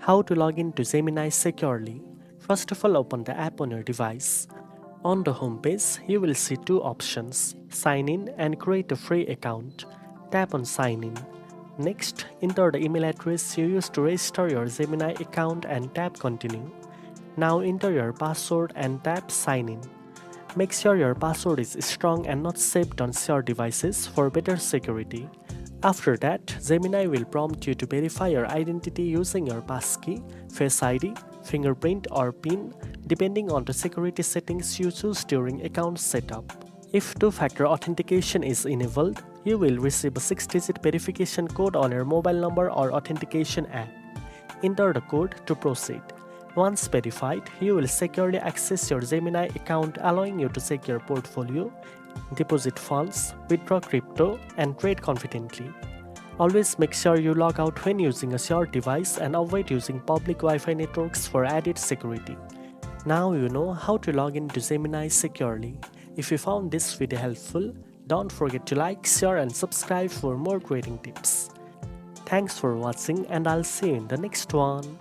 How to log in to Gemini securely. First of all, open the app on your device. On the home page, you will see two options, sign in and create a free account. Tap on sign in. Next, enter the email address you used to register your Gemini account and tap continue. Now enter your password and tap sign in. Make sure your password is strong and not saved on shared devices for better security. After that, Gemini will prompt you to verify your identity using your Passkey, Face ID, fingerprint or PIN depending on the security settings you choose during account setup. If two-factor authentication is enabled, you will receive a 6-digit verification code on your mobile number or authentication app. Enter the code to proceed. Once verified, you will securely access your Gemini account, allowing you to check your portfolio, deposit funds, withdraw crypto, and trade confidently. Always make sure you log out when using a shared device and avoid using public Wi-Fi networks for added security. Now you know how to log into Gemini securely. If you found this video helpful, don't forget to like, share, and subscribe for more trading tips. Thanks for watching, and I'll see you in the next one.